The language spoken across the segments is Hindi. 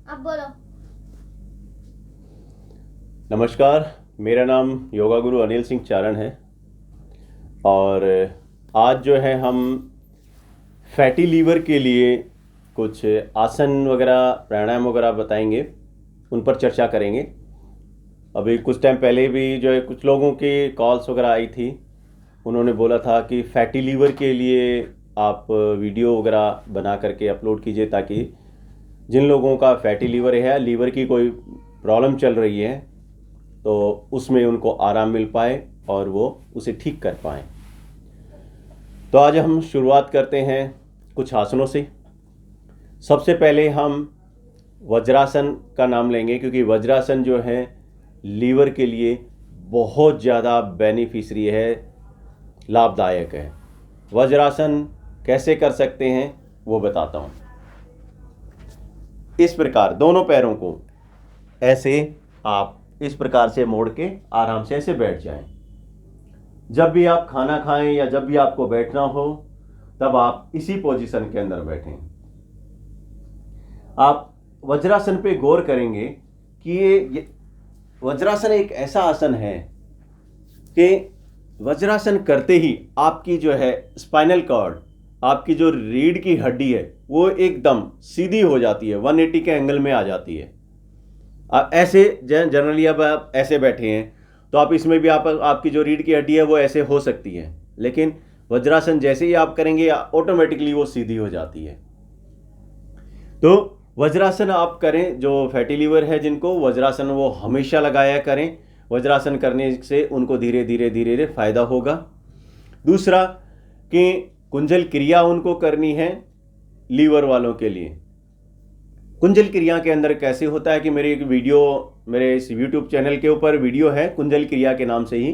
अब बोलो। नमस्कार। मेरा नाम योगा गुरु अनिल सिंह चारण है और आज जो है हम फैटी लीवर के लिए कुछ आसन वगैरह प्राणायाम वगैरह बताएंगे, उन पर चर्चा करेंगे। अभी कुछ टाइम पहले भी जो है कुछ लोगों की कॉल्स वगैरह आई थी, उन्होंने बोला था कि फैटी लीवर के लिए आप वीडियो वगैरह बना करके अपलोड कीजिए, ताकि जिन लोगों का फैटी लीवर है, लीवर की कोई प्रॉब्लम चल रही है, तो उसमें उनको आराम मिल पाए और वो उसे ठीक कर पाएँ। तो आज हम शुरुआत करते हैं कुछ आसनों से। सबसे पहले हम वज्रासन का नाम लेंगे, क्योंकि वज्रासन जो है लीवर के लिए बहुत ज़्यादा बेनिफिशियरी है, लाभदायक है। वज्रासन कैसे कर सकते हैं वो बताता हूँ। इस प्रकार दोनों पैरों को ऐसे आप इस प्रकार से मोड़ के आराम से ऐसे बैठ जाएं। जब भी आप खाना खाएं या जब भी आपको बैठना हो, तब आप इसी पोजीशन के अंदर बैठें। आप वज्रासन पे गौर करेंगे कि ये वज्रासन एक ऐसा आसन है कि वज्रासन करते ही आपकी जो है स्पाइनल कॉर्ड, आपकी जो रीढ़ की हड्डी है, वो एकदम सीधी हो जाती है, 180 के एंगल में आ जाती है। आप ऐसे जनरली अब आप ऐसे बैठे हैं, तो आप इसमें भी आपकी जो रीढ़ की हड्डी है वो ऐसे हो सकती है, लेकिन वज्रासन जैसे ही आप करेंगे ऑटोमेटिकली वो सीधी हो जाती है। तो वज्रासन आप करें, जो फैटी लीवर है जिनको, वज्रासन वो हमेशा लगाया करें। वज्रासन करने से उनको धीरे धीरे धीरे धीरे फायदा होगा। दूसरा कि कुंजल क्रिया उनको करनी है लीवर वालों के लिए। कुंजल क्रिया के अंदर कैसे होता है कि मेरी एक वीडियो, मेरे इस यूट्यूब चैनल के ऊपर वीडियो है कुंजल क्रिया के नाम से ही,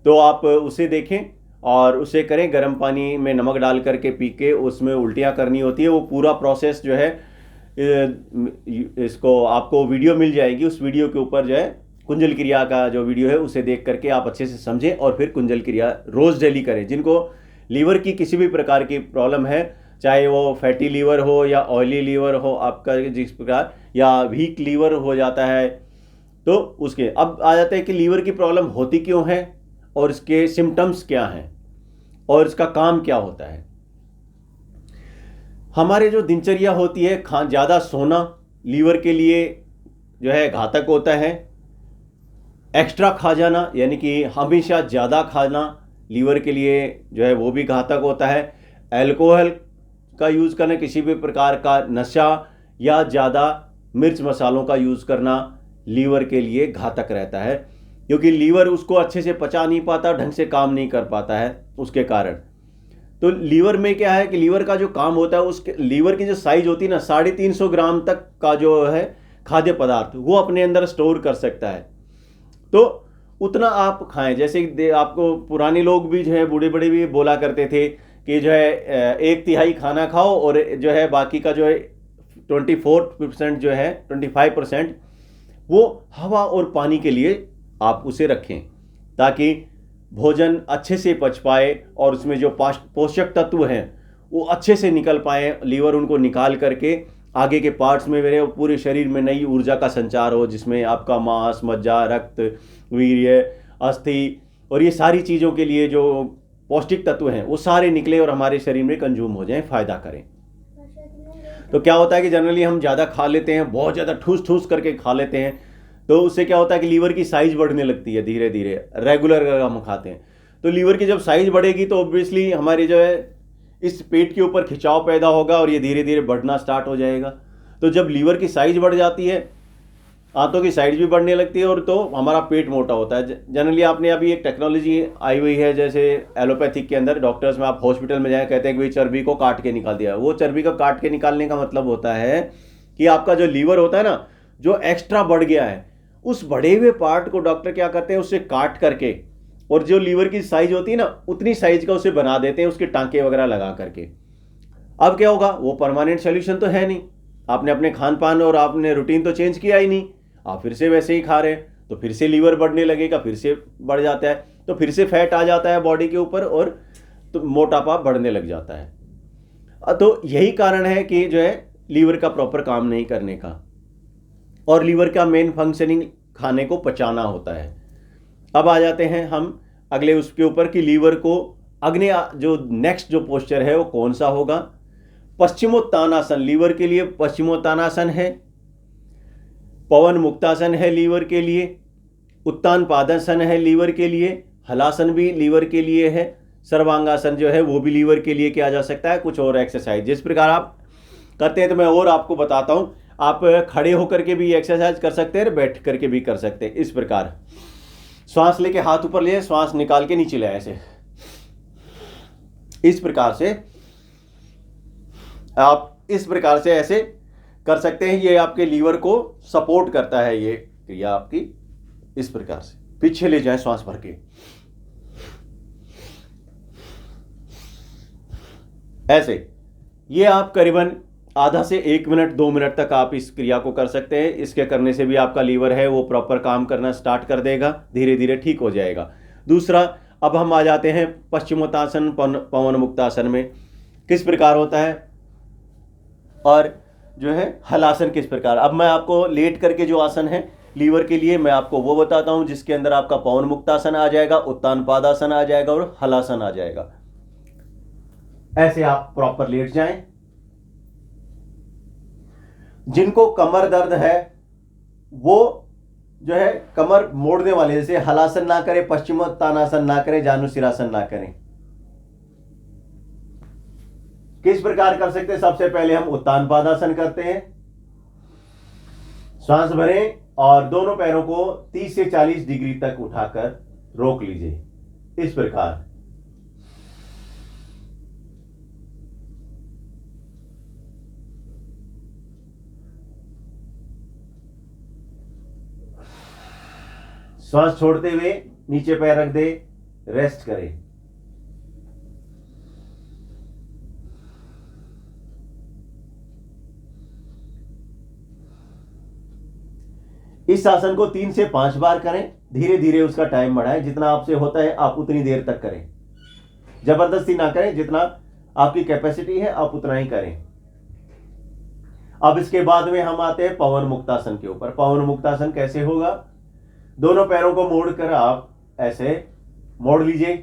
तो आप उसे देखें और उसे करें। गर्म पानी में नमक डाल करके पी के उसमें उल्टियाँ करनी होती है। वो पूरा प्रोसेस जो है इसको आपको वीडियो मिल जाएगी, उस वीडियो के ऊपर जो है कुंजल क्रिया का जो वीडियो है उसे देख करके आप अच्छे से समझें और फिर कुंजल क्रिया रोज़ डेली करें। जिनको लीवर की किसी भी प्रकार की प्रॉब्लम है, चाहे वो फैटी लीवर हो या ऑयली लीवर हो आपका, जिस प्रकार या वीक लीवर हो जाता है, तो उसके अब आ जाते हैं कि लीवर की प्रॉब्लम होती क्यों है और इसके सिम्टम्स क्या हैं और इसका काम क्या होता है। हमारे जो दिनचर्या होती है, ज़्यादा सोना लीवर के लिए जो है घातक होता है। एक्स्ट्रा खा जाना, यानी कि हमेशा ज़्यादा खाना लीवर के लिए जो है वो भी घातक होता है। अल्कोहल का यूज़ करना, किसी भी प्रकार का नशा या ज़्यादा मिर्च मसालों का यूज़ करना लीवर के लिए घातक रहता है, क्योंकि लीवर उसको अच्छे से पचा नहीं पाता, ढंग से काम नहीं कर पाता है उसके कारण। तो लीवर में क्या है कि लीवर का जो काम होता है, उसके लीवर की जो साइज होती है ना, 350 ग्राम तक का जो है खाद्य पदार्थ वो अपने अंदर स्टोर कर सकता है। तो उतना आप खाएं। जैसे आपको पुराने लोग भी जो है, बूढ़े बड़े भी बोला करते थे कि जो है 1/3 खाना खाओ और जो है बाकी का जो है 24% जो है 25% वो हवा और पानी के लिए आप उसे रखें, ताकि भोजन अच्छे से पच पाए और उसमें जो पोषक तत्व हैं वो अच्छे से निकल पाए। लीवर उनको निकाल करके आगे के पार्ट्स में मेरे पूरे शरीर में नई ऊर्जा का संचार हो, जिसमें आपका मांस, मज्जा, रक्त, वीर्य, अस्थि और ये सारी चीज़ों के लिए जो पौष्टिक तत्व हैं वो सारे निकले और हमारे शरीर में कंज्यूम हो जाएं, फायदा करें। तो क्या होता है कि जनरली हम ज़्यादा खा लेते हैं, बहुत ज़्यादा ठूस ठूस करके खा लेते हैं, तो उससे क्या होता है कि लीवर की साइज बढ़ने लगती है धीरे धीरे। रेगुलर अगर हम खाते हैं तो लीवर की जब साइज बढ़ेगी तो ऑब्वियसली हमारी जो है इस पेट के ऊपर खिंचाव पैदा होगा और ये धीरे धीरे बढ़ना स्टार्ट हो जाएगा। तो जब लीवर की साइज बढ़ जाती है, आंतों की साइज भी बढ़ने लगती है और तो हमारा पेट मोटा होता है। जनरली आपने अभी एक टेक्नोलॉजी आई हुई है, जैसे एलोपैथिक के अंदर डॉक्टर्स में आप हॉस्पिटल में जाए, कहते हैं कि भाई चर्बी को काट के निकाल दिया। वो चर्बी को काट के निकालने का मतलब होता है कि आपका जो लीवर होता है ना, जो एक्स्ट्रा बढ़ गया है, उस बढ़े हुए पार्ट को डॉक्टर क्या करते हैं, उससे काट करके, और जो लीवर की साइज होती है ना उतनी साइज का उसे बना देते हैं, उसके टांके वगैरह लगा करके। अब क्या होगा, वो परमानेंट सोल्यूशन तो है नहीं। आपने अपने खान पान और आपने रूटीन तो चेंज किया ही नहीं, आप फिर से वैसे ही खा रहे हैं, तो फिर से लीवर बढ़ने लगेगा, फिर से बढ़ जाता है, तो फिर से फैट आ जाता है बॉडी के ऊपर और तो मोटापा बढ़ने लग जाता है। तो यही कारण है कि जो है लीवर का प्रॉपर काम नहीं करने का। और लीवर का मेन फंक्शनिंग खाने को पचाना होता है। अब आ जाते हैं हम अगले उसके ऊपर कि लीवर को अग्नि जो नेक्स्ट जो पोस्चर है वो कौन सा होगा। पश्चिमोत्तानासन लीवर के लिए पश्चिमोत्तानासन है, पवन मुक्तासन है लीवर के लिए, उत्तान पादासन है लीवर के लिए, हलासन भी लीवर के लिए है, सर्वांगासन जो है वो भी लीवर के लिए किया जा सकता है। कुछ और एक्सरसाइज जिस प्रकार आप करते हैं तो मैं और आपको बताता हूं। आप खड़े होकर के भी एक्सरसाइज कर सकते हैं, बैठ करके भी कर सकते हैं। इस प्रकार श्वास लेके हाथ ऊपर ले, श्वास निकाल के नीचे ले, ऐसे इस प्रकार से आप इस प्रकार से ऐसे कर सकते हैं। ये आपके लीवर को सपोर्ट करता है ये क्रिया आपकी। इस प्रकार से पीछे ले जाए श्वास भर के, ऐसे ये आप करीबन आधा से 1 मिनट 2 मिनट तक आप इस क्रिया को कर सकते हैं। इसके करने से भी आपका लीवर है वो प्रॉपर काम करना स्टार्ट कर देगा, धीरे धीरे ठीक हो जाएगा। दूसरा, अब हम आ जाते हैं पश्चिमोत्तासन पवन मुक्तासन में किस प्रकार होता है और जो है हलासन किस प्रकार। अब मैं आपको लेट करके जो आसन है लीवर के लिए मैं आपको वो बताता हूं, जिसके अंदर आपका पवन मुक्तासन आ जाएगा, उत्तान पादासन आ जाएगा और हलासन आ जाएगा। ऐसे आप प्रॉपर लेट जाएं। जिनको कमर दर्द है वो जो है कमर मोड़ने वाले, जैसे हलासन ना करें, पश्चिमोत्तानासन ना करें, जानुशिरासन ना करें। किस प्रकार कर सकते हैं? सबसे पहले हम उत्तान पादासन करते हैं। श्वास भरें और दोनों पैरों को 30 से 40 डिग्री तक उठाकर रोक लीजिए। इस प्रकार श्वास छोड़ते हुए नीचे पैर रख दे, रेस्ट करें। इस आसन को 3 से 5 बार करें। धीरे धीरे उसका टाइम बढ़ाएं, जितना आपसे होता है आप उतनी देर तक करें। जबरदस्ती ना करें, जितना आपकी कैपेसिटी है आप उतना ही करें। अब इसके बाद में हम आते हैं पवन मुक्तासन के ऊपर। पवन मुक्तासन कैसे होगा? दोनों पैरों को मोड़कर आप ऐसे मोड़ लीजिए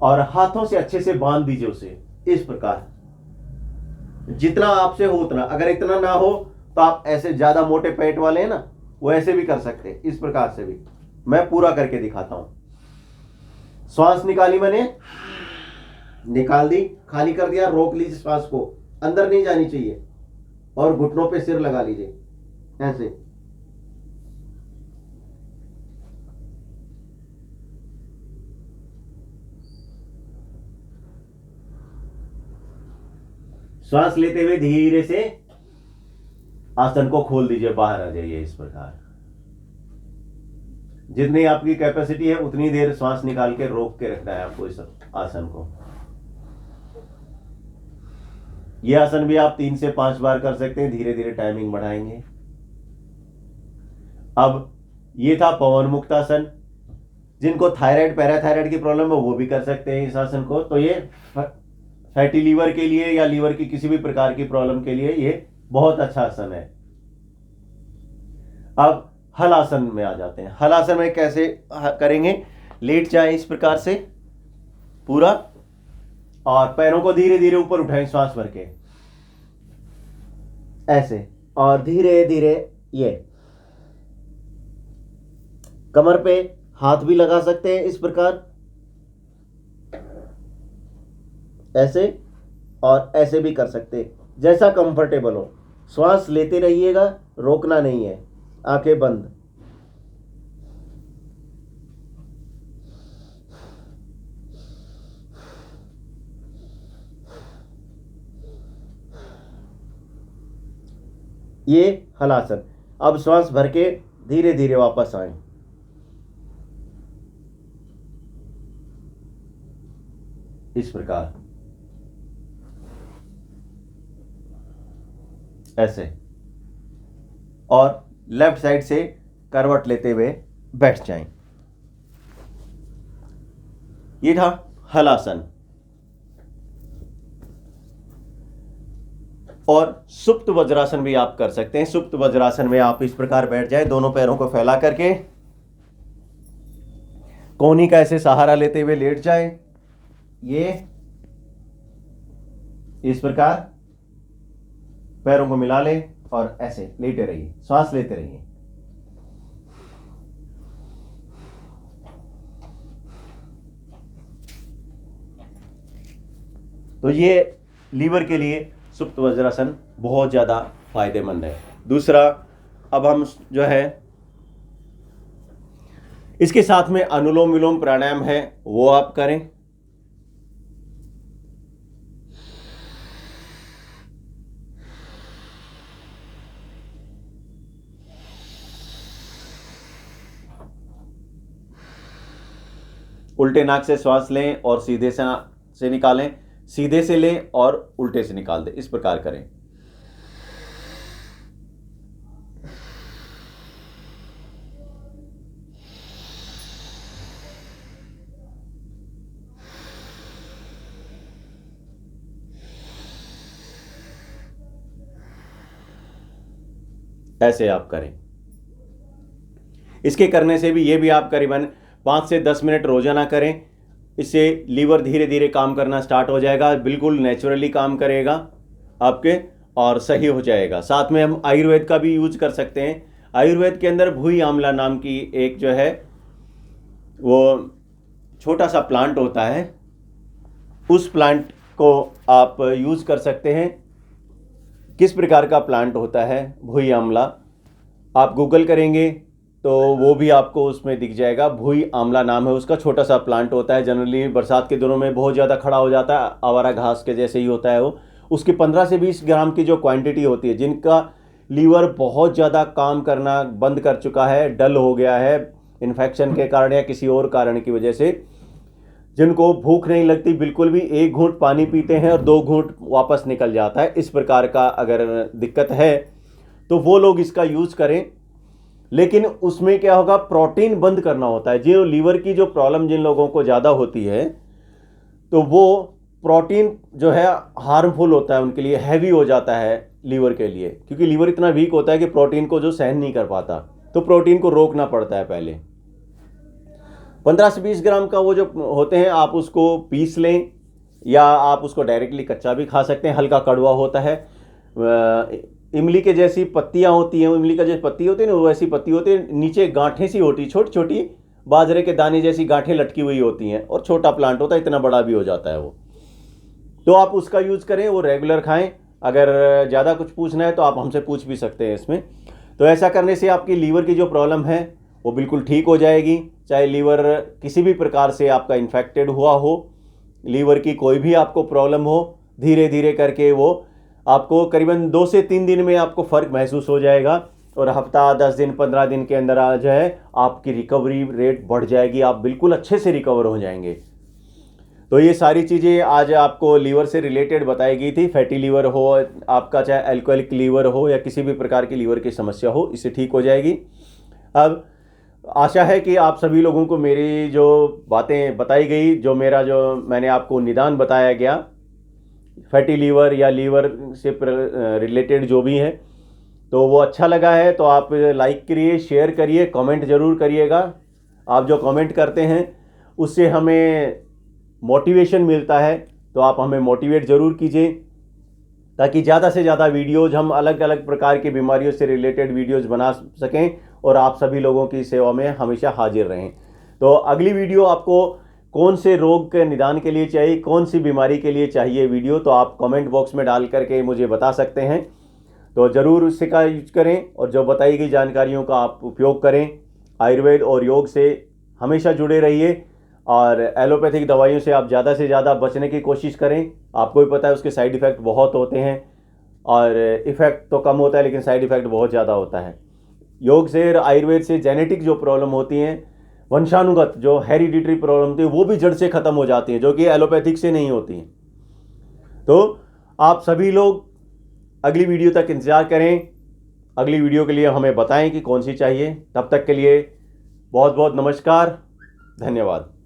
और हाथों से अच्छे से बांध दीजिए उसे। इस प्रकार जितना आपसे हो उतना, अगर इतना ना हो तो आप ऐसे ज्यादा मोटे पेट वाले हैं ना, वो ऐसे भी कर सकते हैं। इस प्रकार से भी मैं पूरा करके दिखाता हूं। श्वास निकाली मैंने, निकाल दी, खाली कर दिया, रोक लीजिए श्वास को, अंदर नहीं जानी चाहिए और घुटनों पे सिर लगा लीजिए ऐसे। श्वास लेते हुए धीरे से आसन को खोल दीजिए, बाहर आ जाइए। इस प्रकार जितनी आपकी कैपेसिटी है उतनी देर श्वास निकाल के रोक के रखना है आपको इस आसन को। यह आसन भी आप 3 से 5 बार कर सकते हैं, धीरे धीरे टाइमिंग बढ़ाएंगे। अब ये था पवन मुक्तासन। जिनको थायराइड पैराथायराइड की प्रॉब्लम है वो भी कर सकते हैं इस आसन को। तो ये फैटी लीवर के लिए या लीवर की किसी भी प्रकार की प्रॉब्लम के लिए ये बहुत अच्छा आसन है। अब हलासन में आ जाते हैं। हलासन में कैसे करेंगे? लेट जाएं इस प्रकार से पूरा और पैरों को धीरे धीरे ऊपर उठाएं श्वास भर के ऐसे, और धीरे धीरे ये कमर पे हाथ भी लगा सकते हैं इस प्रकार ऐसे, और ऐसे भी कर सकते हैं, जैसा कंफर्टेबल हो। श्वास लेते रहिएगा, रोकना नहीं है, आंखें बंद। ये हलासन। अब श्वास भर के धीरे धीरे वापस आए। इस प्रकार ऐसे, और लेफ्ट साइड से करवट लेते हुए बैठ जाएं। ये था हलासन। और सुप्त वज्रासन भी आप कर सकते हैं। सुप्त वज्रासन में आप इस प्रकार बैठ जाए, दोनों पैरों को फैला करके कोहनी का ऐसे सहारा लेते हुए लेट जाए, ये इस प्रकार पैरों को मिला ले और ऐसे लेटे रहिए, सांस लेते रहिए। तो ये लीवर के लिए सुप्त वज्रासन बहुत ज़्यादा फायदेमंद है। दूसरा, अब हम जो है इसके साथ में अनुलोम विलोम प्राणायाम है, वो आप करें। उल्टे नाक से श्वास लें और सीधे से निकालें, सीधे से लें और उल्टे से निकाल दें, इस प्रकार करें। ऐसे आप करें। इसके करने से भी ये भी आप करीबन 5 से 10 मिनट रोजाना करें। इससे लीवर धीरे धीरे काम करना स्टार्ट हो जाएगा, बिल्कुल नेचुरली काम करेगा आपके और सही हो जाएगा। साथ में हम आयुर्वेद का भी यूज कर सकते हैं। आयुर्वेद के अंदर भुई आंवला नाम की एक जो है वो छोटा सा प्लांट होता है, उस प्लांट को आप यूज कर सकते हैं। किस प्रकार का प्लांट होता है भुई आंवला, आप गूगल करेंगे तो वो भी आपको उसमें दिख जाएगा। भुई आंवला नाम है उसका, छोटा सा प्लांट होता है। जनरली बरसात के दिनों में बहुत ज़्यादा खड़ा हो जाता है, आवारा घास के जैसे ही होता है वो। उसकी 15 से 20 ग्राम की जो क्वांटिटी होती है, जिनका लीवर बहुत ज़्यादा काम करना बंद कर चुका है, डल हो गया है इन्फेक्शन के कारण या किसी और कारण की वजह से, जिनको भूख नहीं लगती बिल्कुल भी, 1 घूंट पानी पीते हैं और 2 घूंट वापस निकल जाता है, इस प्रकार का अगर दिक्कत है तो वो लोग इसका यूज़ करें। लेकिन उसमें क्या होगा, प्रोटीन बंद करना होता है। जो लीवर की जो प्रॉब्लम जिन लोगों को ज़्यादा होती है, तो वो प्रोटीन जो है हार्मफुल होता है उनके लिए, हैवी हो जाता है लीवर के लिए, क्योंकि लीवर इतना वीक होता है कि प्रोटीन को जो सहन नहीं कर पाता, तो प्रोटीन को रोकना पड़ता है पहले। 15 से 20 ग्राम का वो जो होते हैं, आप उसको पीस लें या आप उसको डायरेक्टली कच्चा भी खा सकते हैं। हल्का कड़वा होता है। इमली के जैसी पत्तियां होती हैं, इमली का जैसी पत्ती होती है ना, वैसी पत्ती होती है, नीचे गांठें सी होती, छोटी छोटी बाजरे के दाने जैसी गांठें लटकी हुई होती हैं, और छोटा प्लांट होता है, इतना बड़ा भी हो जाता है वो। तो आप उसका यूज़ करें, वो रेगुलर खाएं। अगर ज़्यादा कुछ पूछना है तो आप हमसे पूछ भी सकते हैं इसमें। तो ऐसा करने से आपकी लीवर की जो प्रॉब्लम है वो बिल्कुल ठीक हो जाएगी। चाहे लीवर किसी भी प्रकार से आपका इन्फेक्टेड हुआ हो, लीवर की कोई भी आपको प्रॉब्लम हो, धीरे धीरे करके वो आपको करीबन 2 से 3 दिन में आपको फ़र्क महसूस हो जाएगा, और हफ्ता 10 दिन 15 दिन के अंदर आ जाए आपकी रिकवरी रेट बढ़ जाएगी, आप बिल्कुल अच्छे से रिकवर हो जाएंगे। तो ये सारी चीज़ें आज आपको लीवर से रिलेटेड बताई गई थी। फैटी लीवर हो आपका, चाहे अल्कोहलिक लीवर हो या किसी भी प्रकार की लीवर की समस्या हो, इससे ठीक हो जाएगी। अब आशा है कि आप सभी लोगों को मेरी जो बातें बताई गई, जो मैंने आपको निदान बताया गया फैटी लीवर या लीवर से रिलेटेड जो भी है, तो वो अच्छा लगा है तो आप लाइक करिए, शेयर करिए, कमेंट ज़रूर करिएगा। आप जो कमेंट करते हैं उससे हमें मोटिवेशन मिलता है, तो आप हमें मोटिवेट ज़रूर कीजिए, ताकि ज़्यादा से ज़्यादा वीडियोज़ हम अलग अलग प्रकार की बीमारियों से रिलेटेड वीडियोज़ बना सकें और आप सभी लोगों की सेवा में हमेशा हाजिर रहें। तो अगली वीडियो आपको कौन से रोग के निदान के लिए चाहिए, कौन सी बीमारी के लिए चाहिए वीडियो, तो आप कमेंट बॉक्स में डाल करके मुझे बता सकते हैं। तो ज़रूर उससे का यूज करें और जो बताई गई जानकारियों का आप उपयोग करें। आयुर्वेद और योग से हमेशा जुड़े रहिए, और एलोपैथिक दवाइयों से आप ज़्यादा से ज़्यादा बचने की कोशिश करें। आपको भी पता है उसके साइड इफ़ेक्ट बहुत होते हैं, और इफ़ेक्ट तो कम होता है लेकिन साइड इफ़ेक्ट बहुत ज़्यादा होता है। योग से, आयुर्वेद से जेनेटिक जो प्रॉब्लम होती हैं, वंशानुगत जो हेरिडिटरी प्रॉब्लम होती है, वो भी जड़ से ख़त्म हो जाती हैं, जो कि एलोपैथिक से नहीं होती हैं। तो आप सभी लोग अगली वीडियो तक इंतज़ार करें। अगली वीडियो के लिए हमें बताएं कि कौन सी चाहिए। तब तक के लिए बहुत बहुत नमस्कार, धन्यवाद।